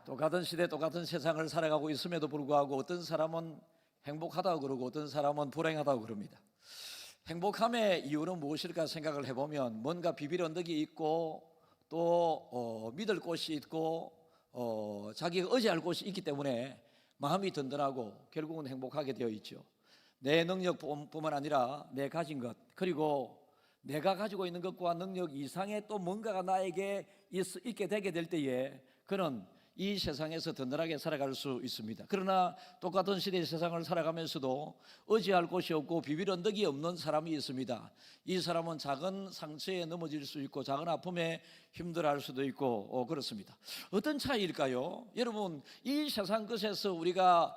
똑같은 시대 똑같은 세상을 살아가고 있음에도 불구하고 어떤 사람은 행복하다고 그러고 어떤 사람은 불행하다고 그럽니다. 행복함의 이유는 무엇일까 생각을 해보면 뭔가 비빌 언덕이 있고 또 믿을 곳이 있고 자기가 의지할 곳이 있기 때문에 마음이 든든하고 결국은 행복하게 되어 있죠. 내 능력뿐만 아니라 내 가진 것, 그리고 내가 가지고 있는 것과 능력 이상의 또 뭔가가 나에게 있게 되게 될 때에 그는 이 세상에서 든든하게 살아갈 수 있습니다. 그러나 똑같은 시대의 세상을 살아가면서도 의지할 곳이 없고 비빌 언덕이 없는 사람이 있습니다. 이 사람은 작은 상처에 넘어질 수 있고 작은 아픔에 힘들어할 수도 있고 그렇습니다. 어떤 차이일까요? 여러분, 이 세상 것에서 우리가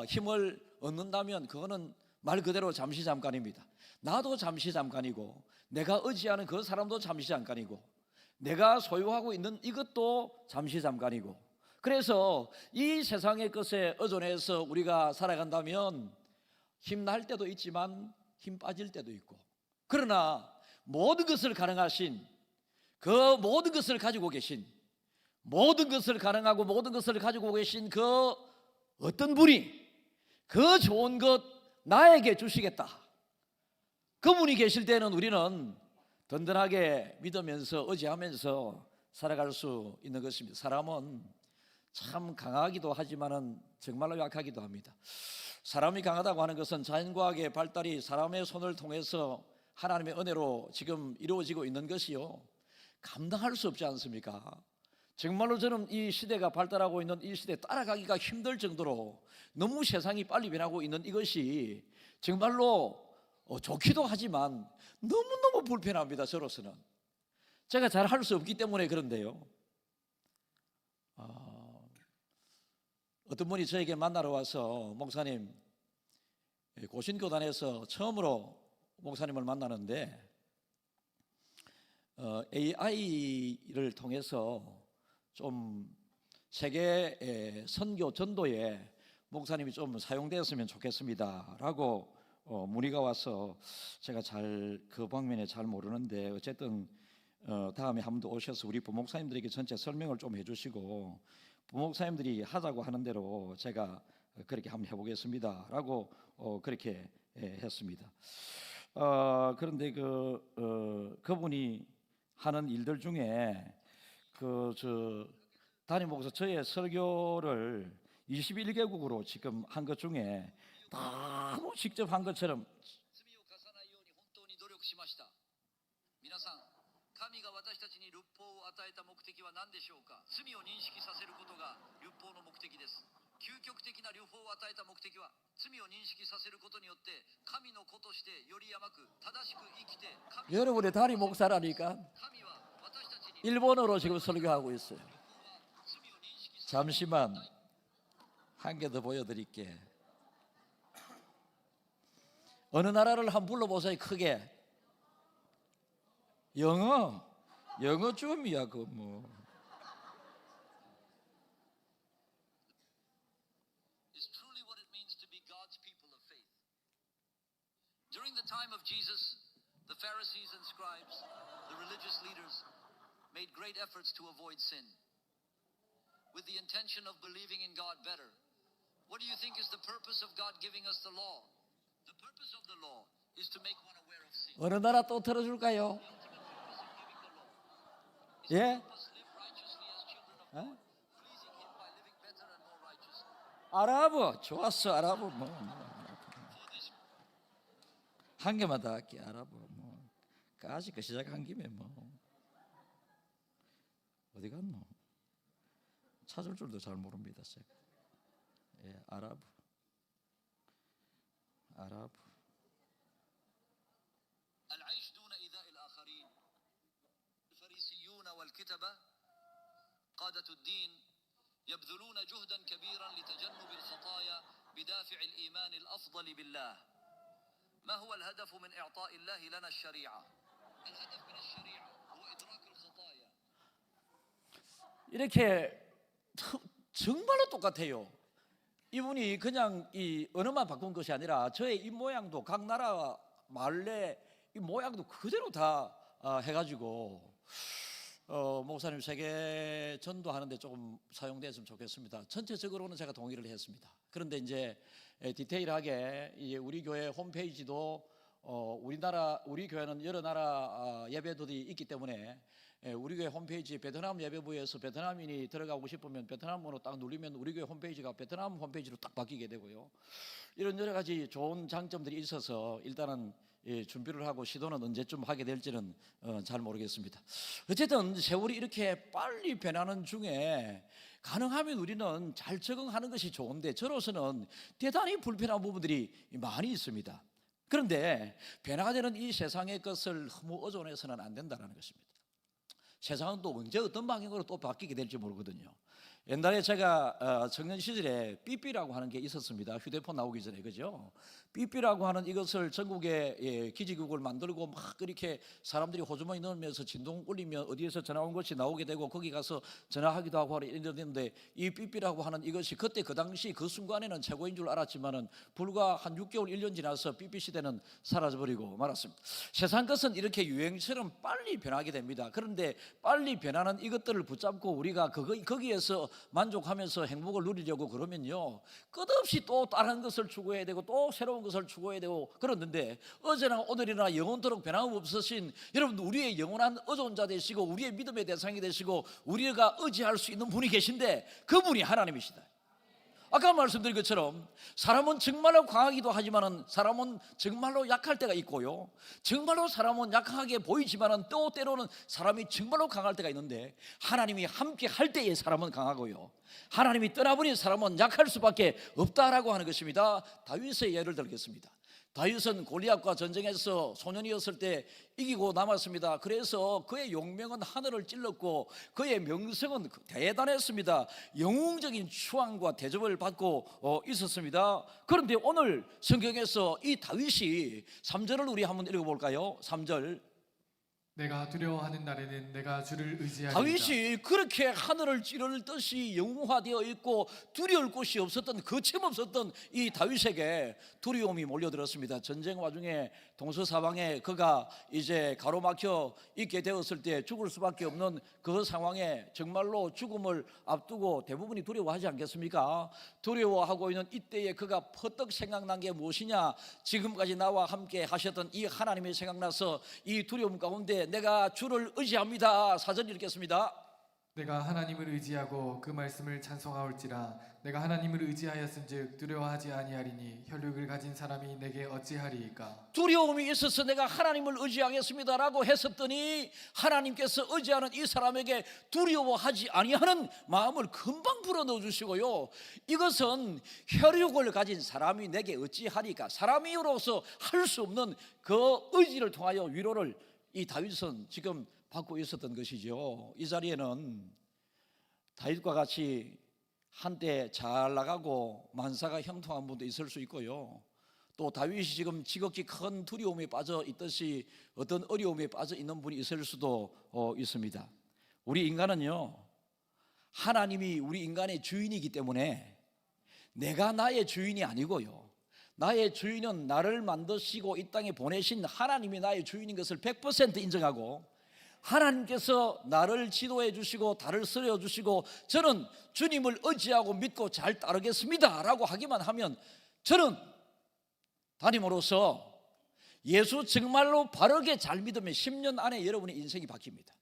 힘을 얻는다면 그거는 말 그대로 잠시 잠깐입니다. 나도 잠시 잠깐이고 내가 의지하는 그 사람도 잠시 잠깐이고 내가 소유하고 있는 이것도 잠시 잠깐이고, 그래서 이 세상의 것에 의존해서 우리가 살아간다면 힘날 때도 있지만 힘 빠질 때도 있고, 그러나 모든 것을 가능하신, 그 모든 것을 가지고 계신, 모든 것을 가능하고 모든 것을 가지고 계신 그 어떤 분이 그 좋은 것 나에게 주시겠다, 그분이 계실 때는 우리는 든든하게 믿으면서 의지하면서 살아갈 수 있는 것입니다. 사람은 참 강하기도 하지만은 정말로 약하기도 합니다. 사람이 강하다고 하는 것은 자연과학의 발달이 사람의 손을 통해서 하나님의 은혜로 지금 이루어지고 있는 것이요, 감당할 수 없지 않습니까? 정말로 저는 이 시대가 발달하고 있는 이 시대에 따라가기가 힘들 정도로 너무 세상이 빨리 변하고 있는 이것이 정말로 좋기도 하지만 너무너무 불편합니다. 저로서는 제가 잘 할 수 없기 때문에 그런데요, 어떤 분이 저에게 만나러 와서, 목사님, 고신교단에서 처음으로 목사님을 만나는데 AI를 통해서 좀 세계 선교 전도에 목사님이 좀 사용되었으면 좋겠습니다 라고 문의가 와서, 제가 잘 그 방면에 잘 모르는데 어쨌든 다음에 한 번 더 오셔서 우리 부목사님들에게 전체 설명을 좀 해주시고 부목사님들이 하자고 하는 대로 제가 그렇게 한번 해보겠습니다 라고 그렇게 했습니다. 그런데 그분이 하는 일들 중에 담임 목사 저의 설교를 21개국으로 지금 한 것 중에 너무 직접 한 것처럼, 皆さん、神が私たちに律法を与えた目的は何でしょうか。罪を認識させることが律法の目的です。究極的な律法を与えた目的は罪を認識させることによって神の子としてより甘く正しく生きて、 여러분의 담임 목사라니까 일본어로 지금 설교하고 있어요. 잠시만 한 개 더 보여드릴게. 어느 나라를 한번 불러보세요. 크게. 영어 좀이야 그 뭐. During the time of Jesus, the Pharisees and scribes, the religious leaders, made great efforts to avoid sin, with the intention of believing in God better. What do you think is the purpose of God giving us the law? The purpose of the law is to make one aware of sin. 어느 나라 또 틀어줄까요? 예? 아랍어 좋았어. 아랍어 뭐. 한 개만 더 할게. 아랍어 뭐. 까짓 거 시작한 김에 뭐. 어디 갔노? 찾을 줄도 잘 모릅니다. 제가. 예, 아랍어. العيش دون إيذاء الآخرين. الفريسيون والكتبة قادة الدين يبذلون جهدا كبيرا لتجنب الخطايا بدافع الإيمان الأفضل بالله. ما هو الهدف من إعطاء الله لنا الشريعة؟ الهدف من الشريعة هو إدراك الخطايا. 이렇게 정말로 똑같아요. 이분이 그냥 이 언어만 바꾼 것이 아니라 저의 입 모양도 각 나라 말의 이 모양도 그대로 다 해가지고 목사님 세계 전도하는데 조금 사용됐으면 좋겠습니다. 전체적으로는 제가 동의를 했습니다. 그런데 이제 디테일하게 이제 우리 교회 홈페이지도 우리 교회는 여러 나라 예배들이 있기 때문에 우리 교회 홈페이지 베트남 예배부에서 베트남인이 들어가고 싶으면 베트남으로 딱 누르면 우리 교회 홈페이지가 베트남 홈페이지로 딱 바뀌게 되고요. 이런 여러 가지 좋은 장점들이 있어서 일단은 준비를 하고 시도는 언제쯤 하게 될지는 잘 모르겠습니다. 어쨌든 세월이 이렇게 빨리 변하는 중에 가능하면 우리는 잘 적응하는 것이 좋은데 저로서는 대단히 불편한 부분들이 많이 있습니다. 그런데 변화되는 이 세상의 것을 너무 의존해서는 안 된다는 것입니다. 세상은 또 언제 어떤 방향으로 또 바뀌게 될지 모르거든요. 옛날에 제가 청년 시절에 삐삐라고 하는 게 있었습니다. 휴대폰 나오기 전에, 그죠? 삐삐라고 하는 이것을 전국에 기지국을 만들고 막 이렇게 사람들이 호주머니 넣으면서 진동 울리면 어디에서 전화 온 것이 나오게 되고 거기 가서 전화하기도 하고 이랬는데, 이 삐삐라고 하는 이것이 그때 그 당시 그 순간에는 최고인 줄 알았지만은 불과 한 6개월 1년 지나서 삐삐 시대는 사라져버리고 말았습니다. 세상 것은 이렇게 유행처럼 빨리 변하게 됩니다. 그런데 빨리 변하는 이것들을 붙잡고 우리가 거기에서 만족하면서 행복을 누리려고 그러면요, 끝없이 또 다른 것을 추구해야 되고 또 새로운 것을 추구해야 되고 그러는데, 어제나 오늘이나 영원토록 변함없으신 여러분, 우리의 영원한 의존자 되시고 우리의 믿음의 대상이 되시고 우리가 의지할 수 있는 분이 계신데 그분이 하나님이시다. 아까 말씀드린 것처럼 사람은 정말로 강하기도 하지만은 사람은 정말로 약할 때가 있고요, 정말로 사람은 약하게 보이지만은 또 때로는 사람이 정말로 강할 때가 있는데, 하나님이 함께 할 때에 사람은 강하고요, 하나님이 떠나버린 사람은 약할 수밖에 없다라고 하는 것입니다. 다윗의 예를 들겠습니다. 다윗은 골리앗과 전쟁에서 소년이었을 때 이기고 남았습니다. 그래서 그의 용명은 하늘을 찔렀고 그의 명성은 대단했습니다. 영웅적인 추앙과 대접을 받고 있었습니다. 그런데 오늘 성경에서 이 다윗이 3절을 우리 한번 읽어볼까요? 3절. 내가 두려워하는 날에는 내가 주를 의지하리이다. 다윗이 그렇게 하늘을 찌를 듯이 영웅화되어 있고 두려울 곳이 없었던, 거침없었던 이 다윗에게 두려움이 몰려들었습니다. 전쟁 와중에 동서사방에 그가 이제 가로막혀 있게 되었을 때 죽을 수밖에 없는 그 상황에 정말로 죽음을 앞두고 대부분이 두려워하지 않겠습니까? 두려워하고 있는 이때에 그가 퍼뜩 생각난 게 무엇이냐? 지금까지 나와 함께 하셨던 이 하나님이 생각나서 이 두려움 가운데 내가 주를 의지합니다. 4절 읽겠습니다. 내가 하나님을 의지하고 그 말씀을 찬송하올지라. 내가 하나님을 의지하였은즉 두려워하지 아니하리니 혈육을 가진 사람이 내게 어찌하리이까. 두려움이 있어서 내가 하나님을 의지하겠습니다라고 했었더니 하나님께서 의지하는 이 사람에게 두려워하지 아니하는 마음을 금방 불어넣어 주시고요, 이것은 혈육을 가진 사람이 내게 어찌하리까, 사람이로서 할 수 없는 그 의지를 통하여 위로를 이 다윗은 지금 받고 있었던 것이죠. 이 자리에는 다윗과 같이 한때 잘 나가고 만사가 형통한 분도 있을 수 있고요, 또 다윗이 지금 지극히 큰 두려움에 빠져 있듯이 어떤 어려움에 빠져 있는 분이 있을 수도 있습니다. 우리 인간은요, 하나님이 우리 인간의 주인이기 때문에 내가 나의 주인이 아니고요, 나의 주인은 나를 만드시고 이 땅에 보내신 하나님이 나의 주인인 것을 100% 인정하고, 하나님께서 나를 지도해 주시고 나를 쓰려 주시고 저는 주님을 의지하고 믿고 잘 따르겠습니다 라고 하기만 하면, 저는 담임으로서 예수 정말로 바르게 잘 믿으면 10년 안에 여러분의 인생이 바뀝니다.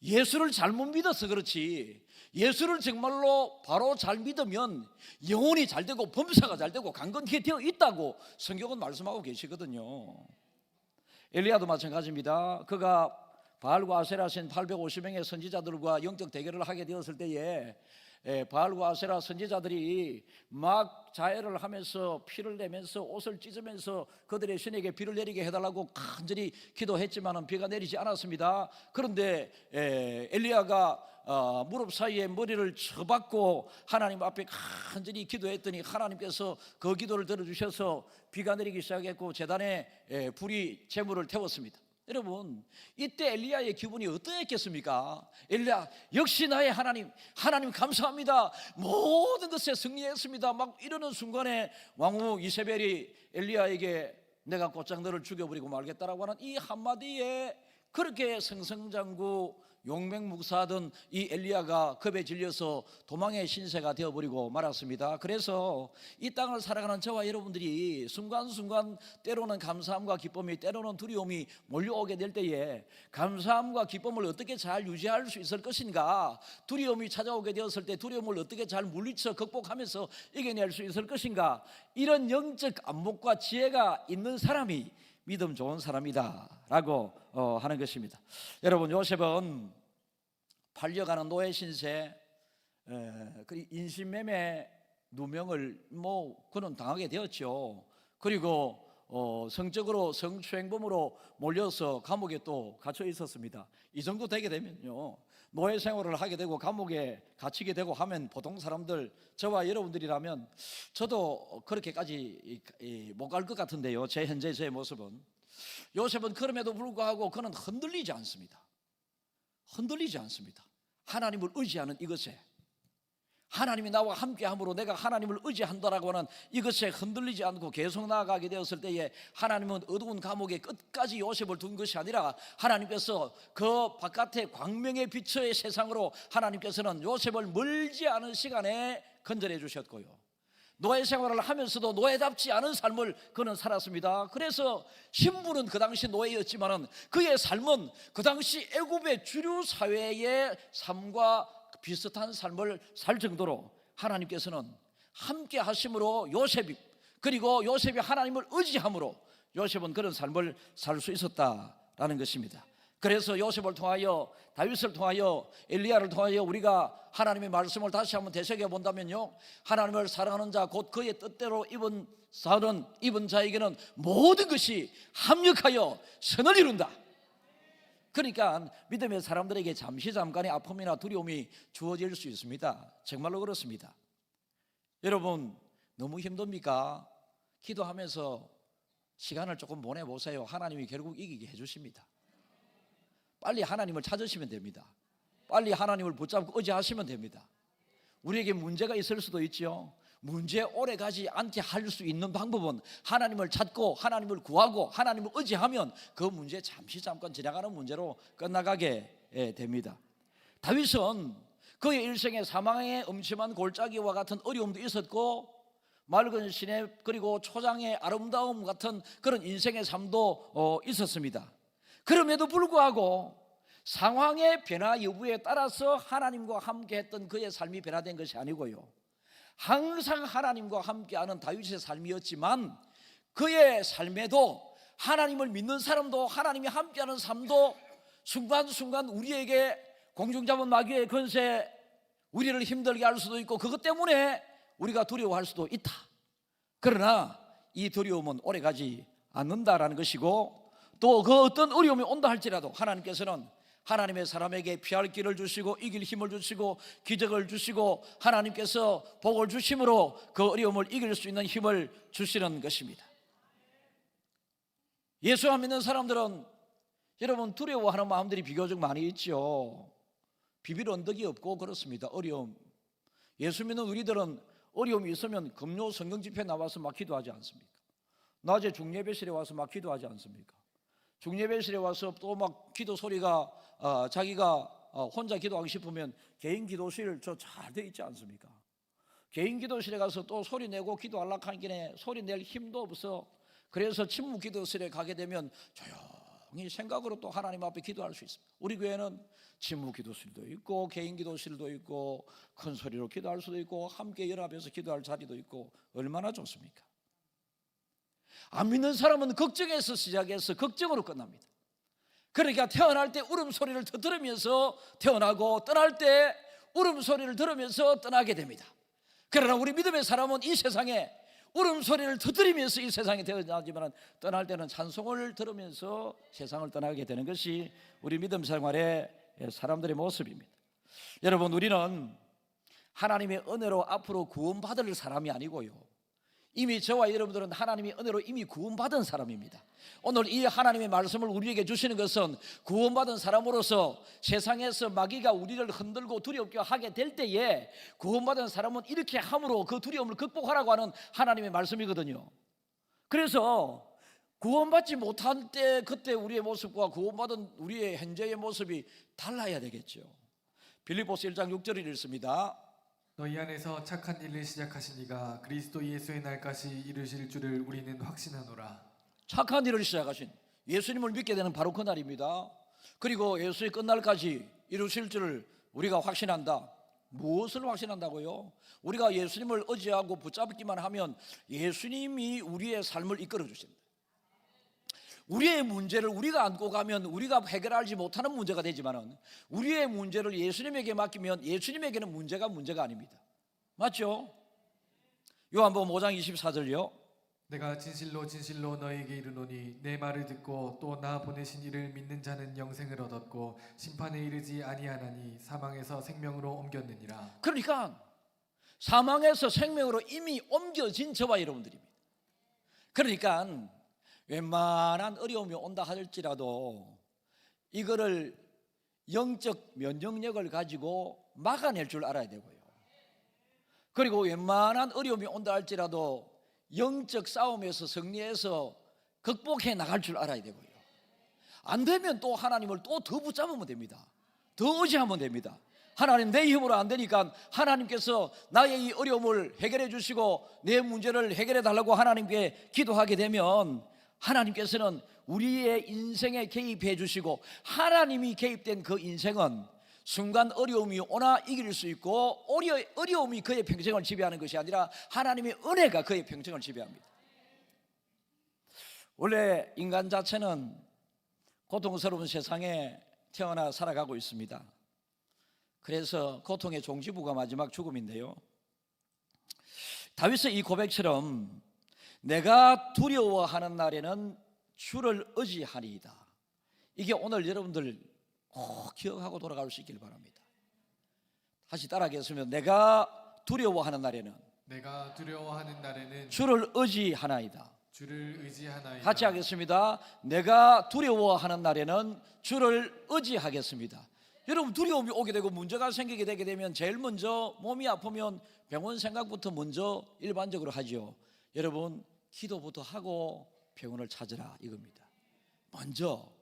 예수를 잘못 믿어서 그렇지, 예수를 정말로 바로 잘 믿으면 영혼이 잘 되고 범사가 잘 되고 강건케 되어 있다고 성경은 말씀하고 계시거든요. 엘리야도 마찬가지입니다. 그가 바알과 아세라 신 850명의 선지자들과 영적 대결을 하게 되었을 때에 바알과 아세라 선지자들이 막 자해를 하면서 피를 내면서 옷을 찢으면서 그들의 신에게 비를 내리게 해달라고 간절히 기도했지만 비가 내리지 않았습니다. 그런데 엘리야가 무릎 사이에 머리를 쳐박고 하나님 앞에 간절히 기도했더니 하나님께서 그 기도를 들어주셔서 비가 내리기 시작했고 제단에 불이 재물을 태웠습니다. 여러분, 이때 엘리야의 기분이 어떠했겠습니까? 엘리야, 역시 나의 하나님, 하나님 감사합니다, 모든 것에 승리했습니다 막 이러는 순간에 왕후 이세벨이 엘리야에게 내가 곧장 너를 죽여버리고 말겠다라고 하는 이 한마디에 그렇게 승승장구 용맹묵사하던 이 엘리야가 겁에 질려서 도망의 신세가 되어버리고 말았습니다. 그래서 이 땅을 살아가는 저와 여러분들이 순간순간 때로는 감사함과 기쁨이, 때로는 두려움이 몰려오게 될 때에 감사함과 기쁨을 어떻게 잘 유지할 수 있을 것인가, 두려움이 찾아오게 되었을 때 두려움을 어떻게 잘 물리쳐 극복하면서 이겨낼 수 있을 것인가, 이런 영적 안목과 지혜가 있는 사람이 믿음 좋은 사람이다 라고 하는 것입니다. 여러분, 요셉은 팔려가는 노예 신세, 인신매매 누명을 그는 당하게 되었죠. 그리고 성적으로 성추행범으로 몰려서 감옥에 또 갇혀 있었습니다. 이 정도 되게 되면요, 노예 생활을 하게 되고 감옥에 갇히게 되고 하면 보통 사람들, 저와 여러분들이라면 저도 그렇게까지 못 갈 것 같은데요. 제 현재 제 모습은. 요셉은 그럼에도 불구하고 그는 흔들리지 않습니다. 흔들리지 않습니다. 하나님을 의지하는 이것에, 하나님이 나와 함께함으로 내가 하나님을 의지한다라고 하는 이것에 흔들리지 않고 계속 나아가게 되었을 때에 하나님은 어두운 감옥에 끝까지 요셉을 둔 것이 아니라 하나님께서 그 바깥의 광명의 빛의 세상으로 하나님께서는 요셉을 멀지 않은 시간에 건져내 주셨고요, 노예 생활을 하면서도 노예답지 않은 삶을 그는 살았습니다. 그래서 신부는 그 당시 노예였지만은 그의 삶은 그 당시 애굽의 주류 사회의 삶과 비슷한 삶을 살 정도로 하나님께서는 함께 하심으로 그리고 요셉이 하나님을 의지함으로 요셉은 그런 삶을 살 수 있었다라는 것입니다. 그래서 요셉을 통하여, 다윗을 통하여, 엘리야를 통하여 우리가 하나님의 말씀을 다시 한번 되새겨 본다면요, 하나님을 사랑하는 자, 곧 그의 뜻대로 입은 자에게는 모든 것이 합력하여 선을 이룬다. 그러니까 믿음의 사람들에게 잠깐의 아픔이나 두려움이 주어질 수 있습니다. 정말로 그렇습니다. 여러분, 너무 힘듭니까? 기도하면서 시간을 조금 보내보세요. 하나님이 결국 이기게 해주십니다. 빨리 하나님을 찾으시면 됩니다. 빨리 하나님을 붙잡고 의지하시면 됩니다. 우리에게 문제가 있을 수도 있죠. 문제 오래 가지 않게 할 수 있는 방법은 하나님을 찾고 하나님을 구하고 하나님을 의지하면 그 문제 잠깐 지나가는 문제로 끝나가게 됩니다. 다윗은 그의 일생에 사망의 음침한 골짜기와 같은 어려움도 있었고, 맑은 시내 그리고 초장의 아름다움 같은 그런 인생의 삶도 있었습니다. 그럼에도 불구하고 상황의 변화 여부에 따라서 하나님과 함께 했던 그의 삶이 변화된 것이 아니고요, 항상 하나님과 함께하는 다윗의 삶이었지만 그의 삶에도 하나님을 믿는 사람도, 하나님이 함께하는 삶도 순간순간 우리에게 공중잡은 마귀의 권세, 우리를 힘들게 할 수도 있고 그것 때문에 우리가 두려워할 수도 있다. 그러나 이 두려움은 오래가지 않는다라는 것이고, 또 그 어떤 어려움이 온다 할지라도 하나님께서는 하나님의 사람에게 피할 길을 주시고 이길 힘을 주시고 기적을 주시고 하나님께서 복을 주심으로 그 어려움을 이길 수 있는 힘을 주시는 것입니다. 예수 안 믿는 사람들은 여러분 두려워하는 마음들이 비교적 많이 있죠. 비빌 언덕이 없고 그렇습니다. 어려움. 예수 믿는 우리들은 어려움이 있으면 금요 성경 집회 나와서 막 기도하지 않습니까? 낮에 중예배실에 와서 막 기도하지 않습니까? 중예배실에 와서 또 막 기도 소리가 자기가 혼자 기도하고 싶으면 개인 기도실 저 잘 돼 있지 않습니까? 개인 기도실에 가서 또 소리 내고 기도하려고 하기에 소리 낼 힘도 없어. 그래서 침묵 기도실에 가게 되면 조용히 생각으로 또 하나님 앞에 기도할 수 있습니다. 우리 교회는 침묵 기도실도 있고 개인 기도실도 있고 큰 소리로 기도할 수도 있고 함께 연합해서 기도할 자리도 있고 얼마나 좋습니까? 안 믿는 사람은 걱정에서 시작해서 걱정으로 끝납니다. 그러니까 태어날 때 울음소리를 들으면서 태어나고 떠날 때 울음소리를 들으면서 떠나게 됩니다. 그러나 우리 믿음의 사람은 이 세상에 울음소리를 들으면서 이 세상에 태어나지만 떠날 때는 찬송을 들으면서 세상을 떠나게 되는 것이 우리 믿음 생활의 사람들의 모습입니다. 여러분, 우리는 하나님의 은혜로 앞으로 구원받을 사람이 아니고요, 이미 저와 여러분들은 하나님의 은혜로 이미 구원받은 사람입니다. 오늘 이 하나님의 말씀을 우리에게 주시는 것은 구원받은 사람으로서 세상에서 마귀가 우리를 흔들고 두렵게 하게 될 때에 구원받은 사람은 이렇게 함으로 그 두려움을 극복하라고 하는 하나님의 말씀이거든요. 그래서 구원받지 못한 때 그때 우리의 모습과 구원받은 우리의 현재의 모습이 달라야 되겠죠. 빌립보서 1장 6절을 읽습니다. 너희 안에서 착한 일을 시작하신 이가 그리스도 예수의 날까지 이루실 줄을 우리는 확신하노라. 착한 일을 시작하신 예수님을 믿게 되는 바로 그 날입니다. 그리고 예수의 끝날까지 이루실 줄을 우리가 확신한다. 무엇을 확신한다고요? 우리가 예수님을 의지하고 붙잡기만 하면 예수님이 우리의 삶을 이끌어 주신다. 우리의 문제를 우리가 안고 가면 우리가 해결하지 못하는 문제가 되지만은 우리의 문제를 예수님에게 맡기면 예수님에게는 문제가 아닙니다. 맞죠? 요한복음 5장 24절요. 내가 진실로 진실로 너에게 이르노니 내 말을 듣고 또 나 보내신 이를 믿는 자는 영생을 얻었고 심판에 이르지 아니하나니 사망에서 생명으로 옮겼느니라. 그러니까 사망에서 생명으로 이미 옮겨진 저와 여러분들입니다. 그러니까 웬만한 어려움이 온다 할지라도 이거를 영적 면역력을 가지고 막아낼 줄 알아야 되고요. 그리고 웬만한 어려움이 온다 할지라도 영적 싸움에서 승리해서 극복해 나갈 줄 알아야 되고요. 안 되면 또 하나님을 또 더 붙잡으면 됩니다. 더 의지하면 됩니다. 하나님, 내 힘으로 안 되니까 하나님께서 나의 이 어려움을 해결해 주시고 내 문제를 해결해 달라고 하나님께 기도하게 되면 하나님께서는 우리의 인생에 개입해 주시고 하나님이 개입된 그 인생은 순간 어려움이 오나 이길 수 있고 어려움이 그의 평생을 지배하는 것이 아니라 하나님의 은혜가 그의 평생을 지배합니다. 원래 인간 자체는 고통스러운 세상에 태어나 살아가고 있습니다. 그래서 고통의 종지부가 마지막 죽음인데요. 다윗의 이 고백처럼 내가 두려워하는 날에는 주를 의지하리이다. 이게 오늘 여러분들 꼭 기억하고 돌아갈 수 있길 바랍니다. 다시 따라하겠습니다. 내가 두려워하는 날에는 주를 의지하나이다. 주를 의지하나이다. 같이 하겠습니다. 내가 두려워하는 날에는 주를 의지하겠습니다. 여러분, 두려움이 오게 되고 문제가 생기게 되게 되면 제일 먼저 몸이 아프면 병원 생각부터 먼저 일반적으로 하죠. 여러분, 기도부터 하고 병원을 찾으라 이겁니다. 먼저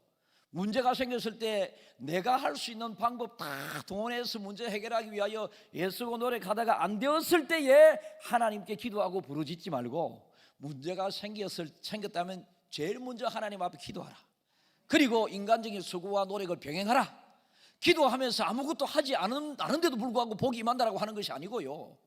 문제가 생겼을 때 내가 할 수 있는 방법 다 동원해서 문제 해결하기 위하여 애쓰고 노력하다가 안 되었을 때에 하나님께 기도하고 부르짖지 말고 문제가 생겼다면 제일 먼저 하나님 앞에 기도하라. 그리고 인간적인 수고와 노력을 병행하라. 기도하면서 아무것도 하지 않은데도 불구하고 복이 임한다라고 하는 것이 아니고요.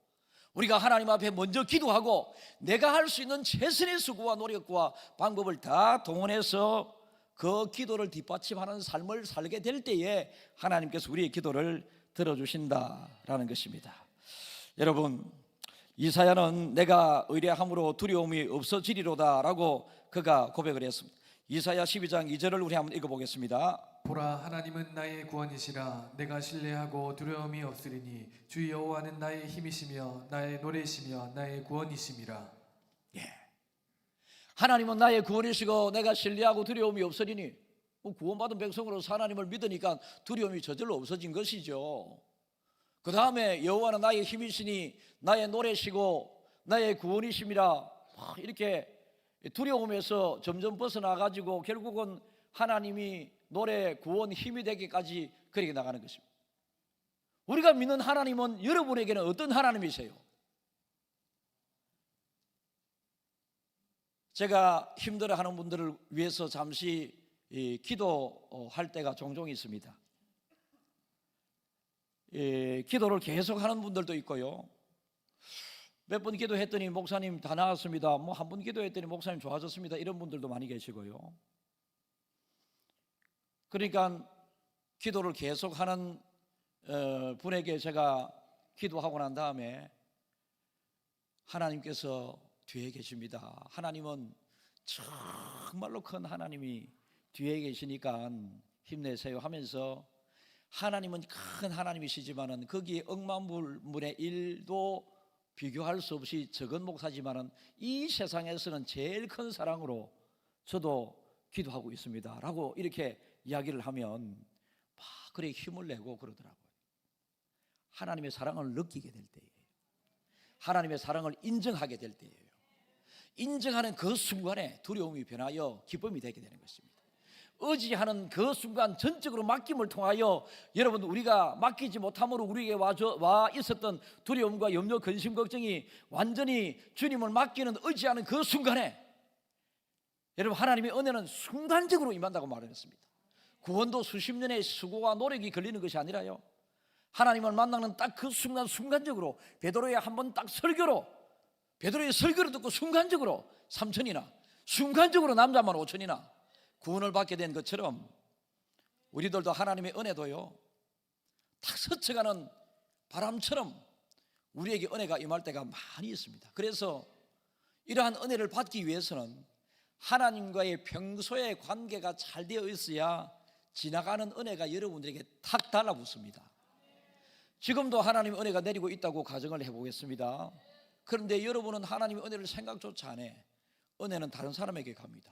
우리가 하나님 앞에 먼저 기도하고 내가 할 수 있는 최선의 수고와 노력과 방법을 다 동원해서 그 기도를 뒷받침하는 삶을 살게 될 때에 하나님께서 우리의 기도를 들어주신다라는 것입니다. 여러분, 이사야는 내가 의뢰함으로 두려움이 없어지리로다라고 그가 고백을 했습니다. 이사야 12장 2절을 우리 한번 읽어보겠습니다. 보라, 하나님은 나의 구원이시라. 내가 신뢰하고 두려움이 없으리니 주 여호와는 나의 힘이시며 나의 노래시며 나의 구원이심이라. 하나님은 나의 구원이시고 내가 신뢰하고 두려움이 없으리니, 구원받은 백성으로서 하나님을 믿으니까 두려움이 저절로 없어진 것이죠. 그 다음에 여호와는 나의 힘이시니 나의 노래시고 나의 구원이심이라. 이렇게 두려움에서 점점 벗어나가지고 결국은 하나님이 노래, 구원, 힘이 되기까지 그렇게 나가는 것입니다. 우리가 믿는 하나님은 여러분에게는 어떤 하나님이세요? 제가 힘들어하는 분들을 위해서 잠시 기도할 때가 종종 있습니다. 기도를 계속하는 분들도 있고요. 몇 번 기도했더니 목사님 다 나았습니다. 한 번 기도했더니 목사님 좋아졌습니다. 이런 분들도 많이 계시고요. 그러니까 기도를 계속하는 분에게 제가 기도하고 난 다음에 하나님께서 뒤에 계십니다. 하나님은 정말로 큰 하나님이 뒤에 계시니까 힘내세요 하면서, 하나님은 큰 하나님이시지만은 거기에 억만불문의 일도 비교할 수 없이 적은 목사지만은 이 세상에서는 제일 큰 사랑으로 저도 기도하고 있습니다 라고 이렇게 이야기를 하면 막 그래 힘을 내고 그러더라고요. 하나님의 사랑을 느끼게 될 때예요. 하나님의 사랑을 인정하게 될 때예요. 인정하는 그 순간에 두려움이 변하여 기쁨이 되게 되는 것입니다. 의지하는 그 순간 전적으로 맡김을 통하여 여러분 우리가 맡기지 못함으로 우리에게 와 있었던 두려움과 염려, 근심, 걱정이 완전히 주님을 맡기는 의지하는 그 순간에 여러분 하나님의 은혜는 순간적으로 임한다고 말했습니다. 구원도 수십 년의 수고와 노력이 걸리는 것이 아니라요, 하나님을 만나는 딱 그 순간적으로 베드로의 한번 딱 베드로의 설교를 듣고 순간적으로 3천이나, 순간적으로 남자만 5천이나 구원을 받게 된 것처럼 우리들도 하나님의 은혜도요, 딱 스쳐가는 바람처럼 우리에게 은혜가 임할 때가 많이 있습니다. 그래서 이러한 은혜를 받기 위해서는 하나님과의 평소의 관계가 잘 되어 있어야 지나가는 은혜가 여러분들에게 탁 달라붙습니다. 지금도 하나님의 은혜가 내리고 있다고 가정을 해보겠습니다. 그런데 여러분은 하나님의 은혜를 생각조차 안 해. 은혜는 다른 사람에게 갑니다.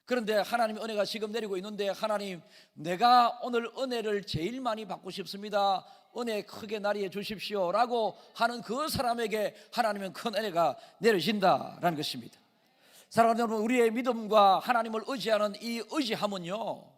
그런데 하나님의 은혜가 지금 내리고 있는데, 하나님 내가 오늘 은혜를 제일 많이 받고 싶습니다, 은혜 크게 나리해 주십시오 라고 하는 그 사람에게 하나님은 큰 은혜가 내려진다라는 것입니다. 사랑하는 여러분, 우리의 믿음과 하나님을 의지하는 이 의지함은요,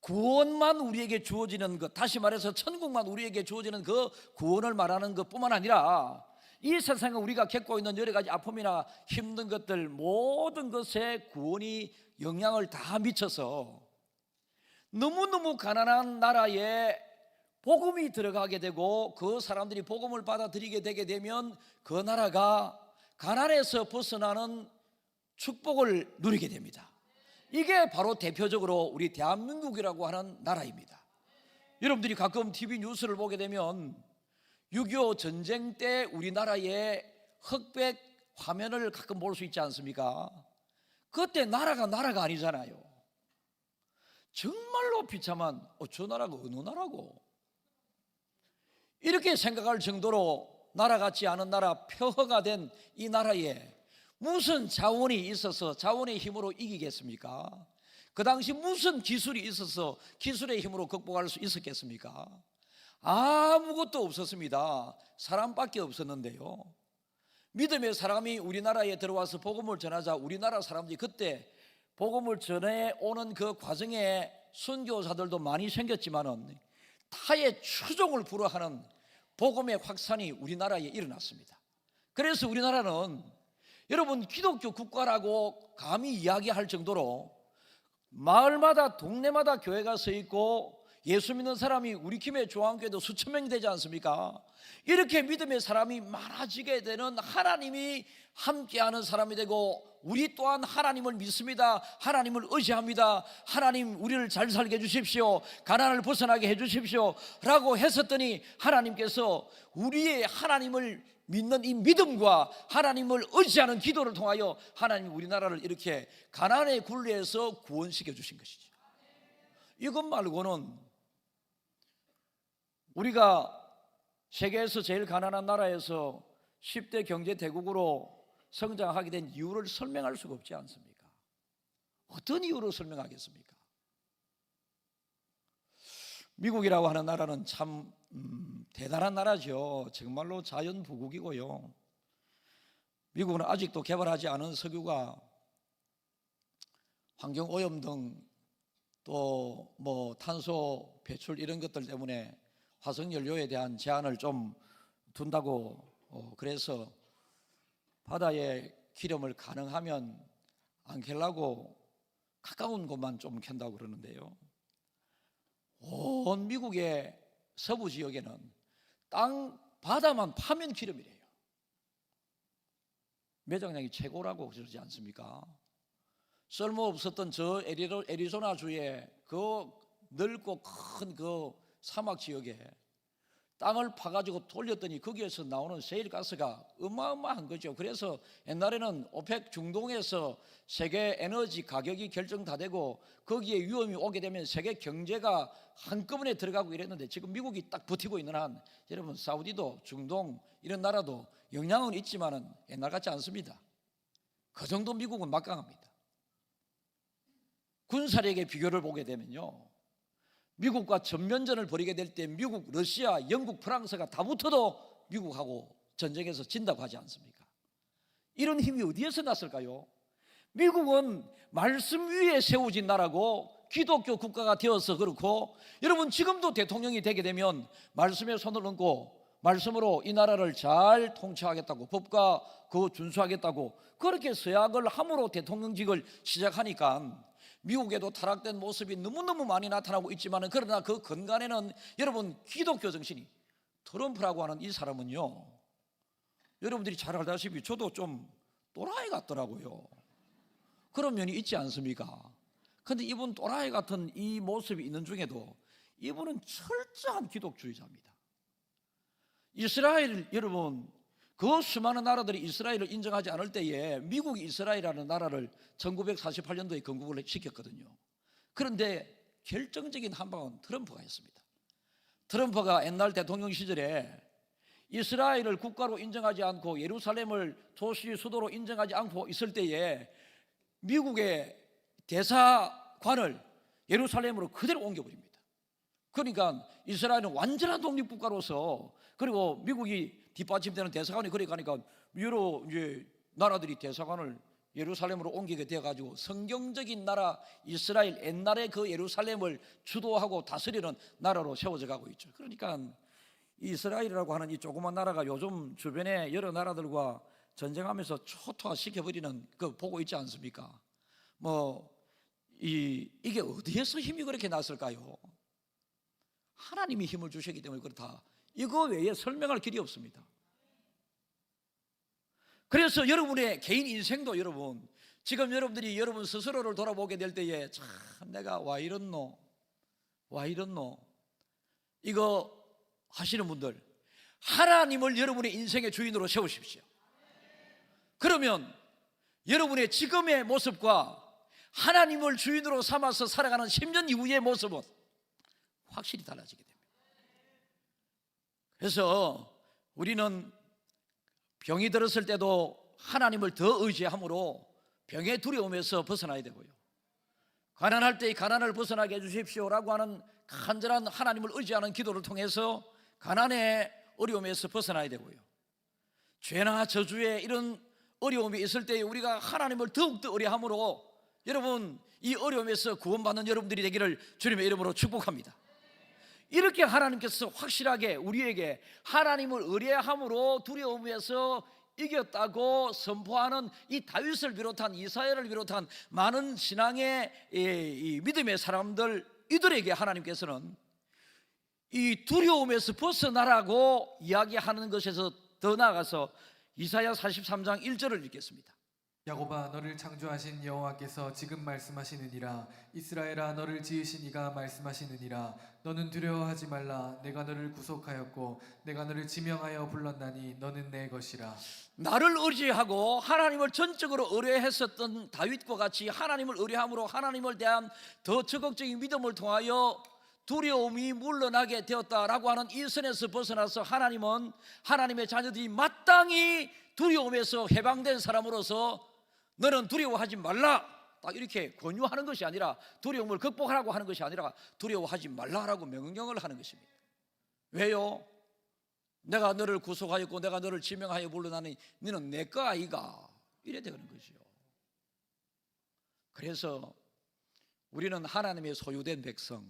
구원만 우리에게 주어지는 것, 다시 말해서 천국만 우리에게 주어지는 그 구원을 말하는 것뿐만 아니라 이 세상에 우리가 겪고 있는 여러 가지 아픔이나 힘든 것들, 모든 것에 구원이 영향을 다 미쳐서 너무너무 가난한 나라에 복음이 들어가게 되고 그 사람들이 복음을 받아들이게 되게 되면 그 나라가 가난에서 벗어나는 축복을 누리게 됩니다. 이게 바로 대표적으로 우리 대한민국이라고 하는 나라입니다. 여러분들이 가끔 TV 뉴스를 보게 되면 6.25 전쟁 때 우리나라의 흑백 화면을 가끔 볼 수 있지 않습니까? 그때 나라가 아니잖아요. 정말로 비참한, 저 나라가 어느 나라고? 이렇게 생각할 정도로 나라 같지 않은 나라, 폐허가 된 이 나라에 무슨 자원이 있어서 자원의 힘으로 이기겠습니까? 그 당시 무슨 기술이 있어서 기술의 힘으로 극복할 수 있었겠습니까? 아무것도 없었습니다. 사람밖에 없었는데요, 믿음의 사람이 우리나라에 들어와서 복음을 전하자 우리나라 사람들이 그때 복음을 전해오는 그 과정에 선교사들도 많이 생겼지만은 타의 추종을 불허하는 복음의 확산이 우리나라에 일어났습니다. 그래서 우리나라는 여러분 기독교 국가라고 감히 이야기할 정도로 마을마다 동네마다 교회가 서 있고 예수 믿는 사람이 우리 김해 조항교회도 수천 명이 되지 않습니까? 이렇게 믿음의 사람이 많아지게 되는, 하나님이 함께하는 사람이 되고 우리 또한 하나님을 믿습니다, 하나님을 의지합니다, 하나님 우리를 잘 살게 해주십시오, 가난을 벗어나게 해주십시오 라고 했었더니 하나님께서 우리의 하나님을 믿는 이 믿음과 하나님을 의지하는 기도를 통하여 하나님 우리나라를 이렇게 가난의 굴레에서 구원시켜 주신 것이죠. 이것 말고는 우리가 세계에서 제일 가난한 나라에서 10대 경제 대국으로 성장하게 된 이유를 설명할 수가 없지 않습니까? 어떤 이유로 설명하겠습니까? 미국이라고 하는 나라는 참 대단한 나라죠. 정말로 자연부국이고요, 미국은 아직도 개발하지 않은 석유가 환경오염 등 또 뭐 탄소 배출 이런 것들 때문에 화석연료에 대한 제한을 좀 둔다고, 그래서 바다에 기름을 가능하면 안 캘라고 가까운 곳만 좀 캔다고 그러는데요, 온 미국의 서부 지역에는 땅 바다만 파면 기름이래요. 매장량이 최고라고 그러지 않습니까? 쓸모없었던 저 애리조나 주의 그 넓고 큰 그 사막 지역에 땅을 파가지고 돌렸더니 거기에서 나오는 세일가스가 어마어마한 거죠. 그래서 옛날에는 오펙 중동에서 세계 에너지 가격이 결정 다 되고 거기에 위험이 오게 되면 세계 경제가 한꺼번에 들어가고 이랬는데, 지금 미국이 딱 버티고 있는 한 여러분 사우디도 중동 이런 나라도 영향은 있지만은 옛날 같지 않습니다. 그 정도 미국은 막강합니다. 군사력의 비교를 보게 되면요, 미국과 전면전을 벌이게 될 때 미국, 러시아, 영국, 프랑스가 다 붙어도 미국하고 전쟁에서 진다고 하지 않습니까? 이런 힘이 어디에서 났을까요? 미국은 말씀 위에 세워진 나라고 기독교 국가가 되어서 그렇고, 여러분 지금도 대통령이 되게 되면 말씀에 손을 얹고 말씀으로 이 나라를 잘 통치하겠다고, 법과 그 준수하겠다고 그렇게 서약을 함으로 대통령직을 시작하니까 미국에도 타락된 모습이 너무너무 많이 나타나고 있지만, 그러나 그 근간에는 여러분 기독교 정신이, 트럼프라고 하는 이 사람은요, 여러분들이 잘 알다시피 저도 좀 또라이 같더라고요. 그런 면이 있지 않습니까? 근데 이분 또라이 같은 이 모습이 있는 중에도 이분은 철저한 기독주의자입니다. 이스라엘, 여러분 그 수많은 나라들이 이스라엘을 인정하지 않을 때에 미국이 이스라엘이라는 나라를 1948년도에 건국을 시켰거든요. 그런데 결정적인 한 방은 트럼프가 했습니다. 트럼프가 옛날 대통령 시절에 이스라엘을 국가로 인정하지 않고 예루살렘을 도시 수도로 인정하지 않고 있을 때에 미국의 대사관을 예루살렘으로 그대로 옮겨버립니다. 그러니까 이스라엘은 완전한 독립국가로서, 그리고 미국이 뒷받침되는 대사관이 그래 가니까 여러 이제 나라들이 대사관을 예루살렘으로 옮기게 되어가지고 성경적인 나라 이스라엘, 옛날의 그 예루살렘을 주도하고 다스리는 나라로 세워져 가고 있죠. 그러니까 이스라엘이라고 하는 이 조그만 나라가 요즘 주변의 여러 나라들과 전쟁하면서 초토화시켜버리는 그 보고 있지 않습니까? 이게 어디에서 힘이 그렇게 났을까요? 하나님이 힘을 주셨기 때문에 그렇다. 이거 외에 설명할 길이 없습니다. 그래서 여러분의 개인 인생도, 여러분 지금 여러분들이 여러분 스스로를 돌아보게 될 때에 참 내가 와 이렇노 이거 하시는 분들, 하나님을 여러분의 인생의 주인으로 세우십시오. 그러면 여러분의 지금의 모습과 하나님을 주인으로 삼아서 살아가는 10년 이후의 모습은 확실히 달라지게 됩니다. 그래서 우리는 병이 들었을 때도 하나님을 더 의지함으로 병의 두려움에서 벗어나야 되고요, 가난할 때 가난을 벗어나게 해주십시오라고 하는 간절한 하나님을 의지하는 기도를 통해서 가난의 어려움에서 벗어나야 되고요, 죄나 저주의 이런 어려움이 있을 때 우리가 하나님을 더욱더 의뢰함으로 여러분 이 어려움에서 구원받는 여러분들이 되기를 주님의 이름으로 축복합니다. 이렇게 하나님께서 확실하게 우리에게 하나님을 의뢰함으로 두려움에서 이겼다고 선포하는 이 다윗을 비롯한 이사야를 비롯한 많은 신앙의 이 믿음의 사람들, 이들에게 하나님께서는 이 두려움에서 벗어나라고 이야기하는 것에서 더 나아가서 이사야 43장 1절을 읽겠습니다. 야곱아, 너를 창조하신 여호와께서 지금 말씀하시느니라. 이스라엘아, 너를 지으신 이가 말씀하시느니라. 너는 두려워하지 말라. 내가 너를 구속하였고 내가 너를 지명하여 불렀나니 너는 내 것이라. 나를 의지하고 하나님을 전적으로 의뢰했었던 다윗과 같이 하나님을 의뢰함으로 하나님을 대한 더 적극적인 믿음을 통하여 두려움이 물러나게 되었다라고 하는 이 선에서 벗어나서 하나님은 하나님의 자녀들이 마땅히 두려움에서 해방된 사람으로서 너는 두려워하지 말라, 딱 이렇게 권유하는 것이 아니라, 두려움을 극복하라고 하는 것이 아니라 두려워하지 말라라고 명령을 하는 것입니다. 왜요? 내가 너를 구속하였고 내가 너를 지명하여 불러나니 너는 내 거 아이가, 이래 되는 것이요. 그래서 우리는 하나님의 소유된 백성,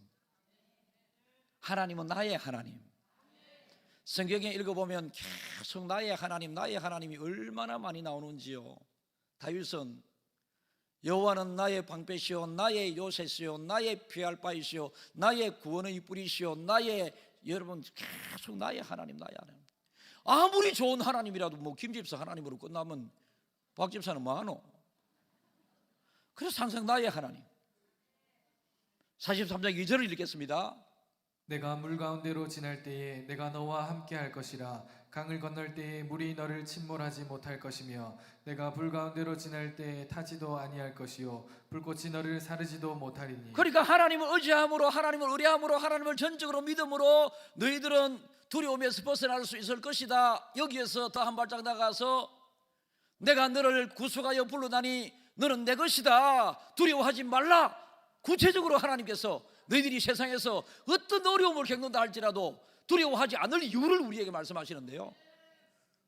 하나님은 나의 하나님. 성경에 읽어보면 계속 나의 하나님이 얼마나 많이 나오는지요. 다윗은 여호와는 나의 방패시요 나의 요새시요 나의 피할 바이시요 나의 구원의 뿌리시요 나의, 여러분 계속 나의 하나님. 아무리 좋은 하나님이라도 김 집사 하나님으로 끝나면 박 집사는 뭐하노? 그래서 항상 나의 하나님. 43장 2절을 읽겠습니다. 내가 물 가운데로 지날 때에 내가 너와 함께 할 것이라. 강을 건널 때에 물이 너를 침몰하지 못할 것이며 내가 불 가운데로 지날 때에 타지도 아니할 것이요 불꽃이 너를 사르지도 못하리니. 그러니까 하나님을 의지함으로, 하나님을 의뢰함으로, 하나님을 전적으로 믿음으로 너희들은 두려움에서 벗어날 수 있을 것이다. 여기에서 더 한 발짝 나가서 내가 너를 구속하여 불러나니 너는 내 것이다, 두려워하지 말라. 구체적으로 하나님께서 너희들이 세상에서 어떤 어려움을 겪는다 할지라도 두려워하지 않을 이유를 우리에게 말씀하시는데요,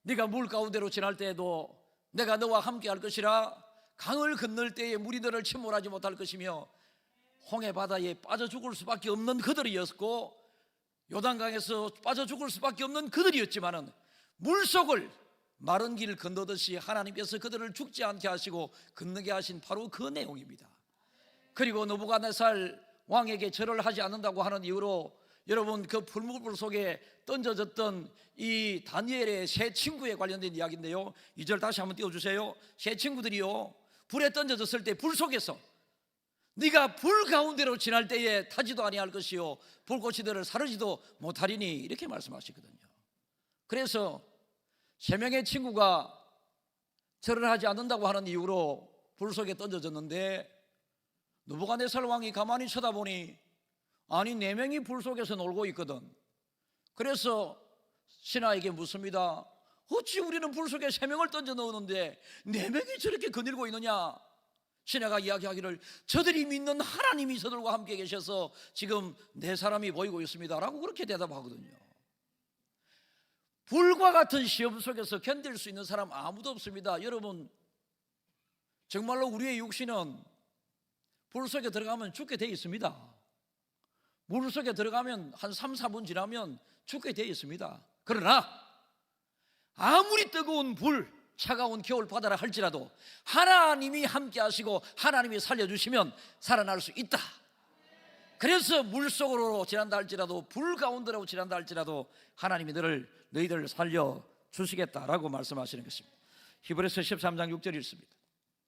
네가 물 가운데로 지날 때에도 내가 너와 함께 할 것이라. 강을 건널 때에 물이 너를 침몰하지 못할 것이며 홍해 바다에 빠져 죽을 수밖에 없는 그들이었고 요단강에서 빠져 죽을 수밖에 없는 그들이었지만은 물속을 마른 길 건너듯이 하나님께서 그들을 죽지 않게 하시고 건너게 하신 바로 그 내용입니다. 그리고 느부갓네살 왕에게 절을 하지 않는다고 하는 이유로 여러분 그 풀무불 속에 던져졌던 이 다니엘의 세 친구에 관련된 이야기인데요, 2절 다시 한번 띄워주세요. 세 친구들이요 불에 던져졌을 때 불 속에서 네가 불 가운데로 지날 때에 타지도 아니할 것이요 불꽃이 너를 사르지도 못하리니, 이렇게 말씀하시거든요. 그래서 세 명의 친구가 절을 하지 않는다고 하는 이유로 불 속에 던져졌는데 느부갓네살 왕이 가만히 쳐다보니 아니 네 명이 불 속에서 놀고 있거든. 그래서 신하에게 묻습니다. 어찌 우리는 불 속에 세 명을 던져 넣었는데 네 명이 저렇게 거닐고 있느냐? 신하가 이야기하기를 저들이 믿는 하나님이 저들과 함께 계셔서 지금 네 사람이 보이고 있습니다 라고 그렇게 대답하거든요. 불과 같은 시험 속에서 견딜 수 있는 사람 아무도 없습니다. 여러분 정말로 우리의 육신은 불 속에 들어가면 죽게 돼 있습니다. 물 속에 들어가면 한 3, 4분 지나면 죽게 돼 있습니다. 그러나 아무리 뜨거운 불, 차가운 겨울 바다라 할지라도 하나님이 함께 하시고 하나님이 살려주시면 살아날 수 있다. 그래서 물속으로 지난다 할지라도 불 가운데로 지난다 할지라도 하나님이 너희들을 살려주시겠다라고 말씀하시는 것입니다. 히브리서 13장 6절 읽습니다.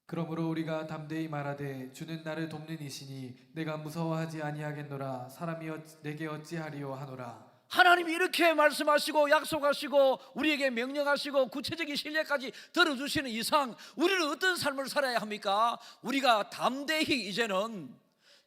그러므로 우리가 담대히 말하되 주는 나를 돕는 이시니 내가 무서워하지 아니하겠노라. 사람이 내게 어찌하리요 하노라. 하나님이 이렇게 말씀하시고 약속하시고 우리에게 명령하시고 구체적인 신뢰까지 들어주시는 이상 우리는 어떤 삶을 살아야 합니까? 우리가 담대히 이제는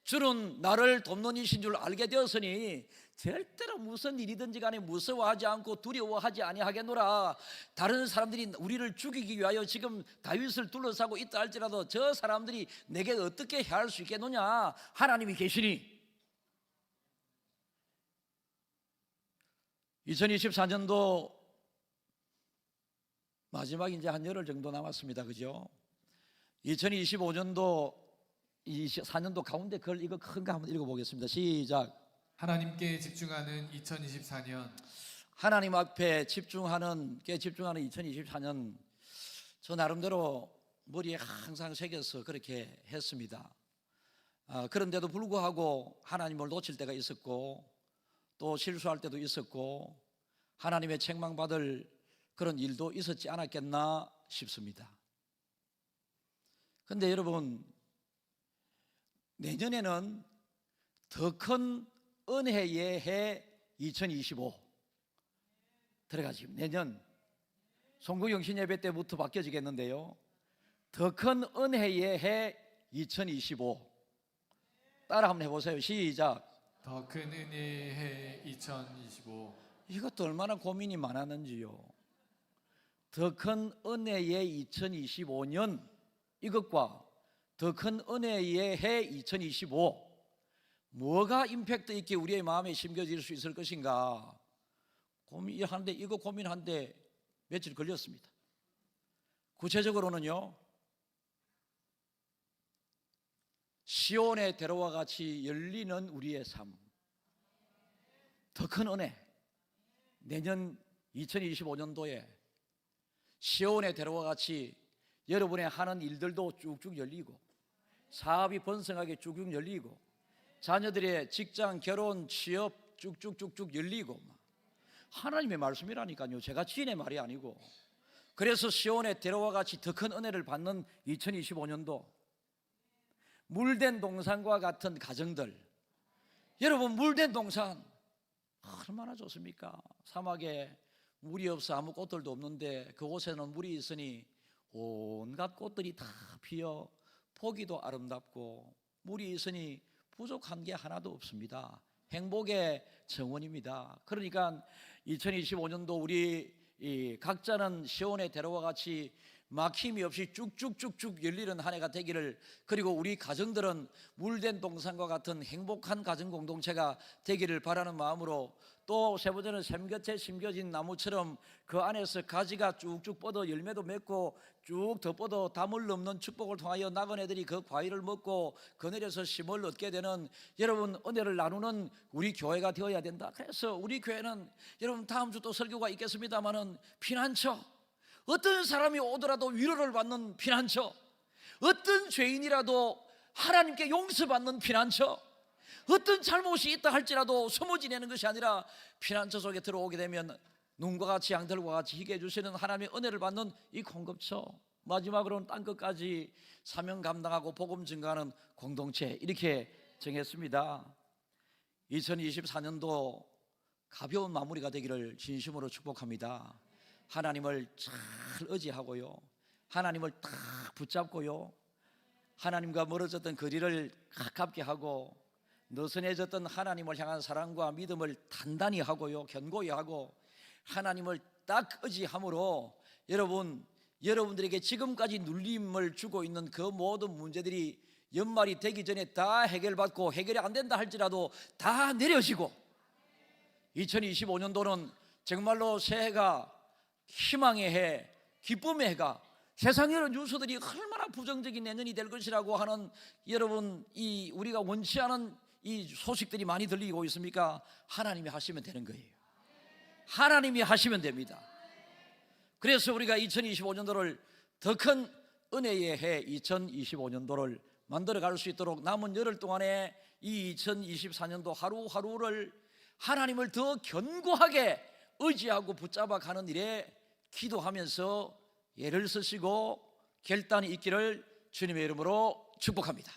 주는 나를 돕는 이신 줄 알게 되었으니 절대로 무슨 일이든지 간에 무서워하지 않고 두려워하지 아니하겠노라. 다른 사람들이 우리를 죽이기 위하여 지금 다윗을 둘러싸고 있다 할지라도 저 사람들이 내게 어떻게 해할 수 있겠느냐? 하나님이 계시니. 2024년도 마지막 이제 한 열흘 정도 남았습니다. 그죠? 2025년도 24년도 가운데 글 이거 큰 거 한번 읽어보겠습니다. 시작. 하나님께 집중하는 2024년. 하나님 앞에 집중하는 2024년, 저 나름대로 머리에 항상 새겨서 그렇게 했습니다. 그런데도 불구하고 하나님을 놓칠 때가 있었고 또 실수할 때도 있었고 하나님의 책망받을 그런 일도 있었지 않았겠나 싶습니다. 그런데 여러분, 내년에는 더 큰 은혜의 해 2025 들어가지. 내년 송구영신 예배 때부터 바뀌어지겠는데요, 더 큰 은혜의 해 2025 따라 한번 해보세요. 시작. 더 큰 은혜의 해 2025. 이것도 얼마나 고민이 많았는지요. 더 큰 은혜의 2025년 이것과 더 큰 은혜의 해 2025 뭐가 임팩트 있게 우리의 마음에 심겨질 수 있을 것인가 고민하는데, 이거 고민하는데 며칠 걸렸습니다. 구체적으로는요, 시온의 대로와 같이 열리는 우리의 삶, 더 큰 은혜. 내년 2025년도에 시온의 대로와 같이 여러분의 하는 일들도 쭉쭉 열리고 사업이 번성하게 쭉쭉 열리고 자녀들의 직장, 결혼, 취업 쭉쭉쭉쭉 열리고, 하나님의 말씀이라니까요. 제가 지인의 말이 아니고. 그래서 시온의 대로와 같이 더 큰 은혜를 받는 2025년도, 물된 동산과 같은 가정들. 여러분, 물된 동산 얼마나 좋습니까? 사막에 물이 없어 아무 꽃들도 없는데 그곳에는 물이 있으니 온갖 꽃들이 다 피어 보기도 아름답고 물이 있으니 부족한 게 하나도 없습니다. 행복의 정원입니다. 그러니까 2025년도 우리 각자는 시온의 대로와 같이 막힘이 없이 쭉쭉쭉쭉 열리는 한 해가 되기를, 그리고 우리 가정들은 물된 동산과 같은 행복한 가정 공동체가 되기를 바라는 마음으로, 또 세 번째는 샘 곁에 심겨진 나무처럼 그 안에서 가지가 쭉쭉 뻗어 열매도 맺고 쭉 더 뻗어 담을 넘는 축복을 통하여 나그네들이 그 과일을 먹고 그늘에서 쉼을 얻게 되는, 여러분 은혜를 나누는 우리 교회가 되어야 된다. 그래서 우리 교회는, 여러분 다음 주 또 설교가 있겠습니다마는, 피난처, 어떤 사람이 오더라도 위로를 받는 피난처, 어떤 죄인이라도 하나님께 용서받는 피난처, 어떤 잘못이 있다 할지라도 숨어 지내는 것이 아니라 피난처 속에 들어오게 되면 눈과 같이 양털과 같이 희게 해주시는 하나님의 은혜를 받는 이 공급처, 마지막으로는 땅끝까지 사명 감당하고 복음 증가하는 공동체, 이렇게 정했습니다. 2024년도 가벼운 마무리가 되기를 진심으로 축복합니다. 하나님을 잘 의지하고요, 하나님을 딱 붙잡고요, 하나님과 멀어졌던 거리를 가깝게 하고, 느슨해졌던 하나님을 향한 사랑과 믿음을 단단히 하고요, 견고히 하고, 하나님을 딱 의지함으로 여러분들에게 지금까지 눌림을 주고 있는 그 모든 문제들이 연말이 되기 전에 다 해결받고, 해결이 안 된다 할지라도 다 내려지고, 2025년도는 정말로 새해가 희망의 해, 기쁨의 해가, 세상의 뉴스들이 얼마나 부정적인 내년이 될 것이라고 하는, 여러분 이 우리가 원치 않은 이 소식들이 많이 들리고 있습니까? 하나님이 하시면 되는 거예요. 하나님이 하시면 됩니다. 그래서 우리가 2025년도를 더 큰 은혜의 해 2025년도를 만들어갈 수 있도록 남은 열흘 동안에 이 2024년도 하루하루를 하나님을 더 견고하게 의지하고 붙잡아 가는 일에 기도하면서 예를 쓰시고 결단이 있기를 주님의 이름으로 축복합니다.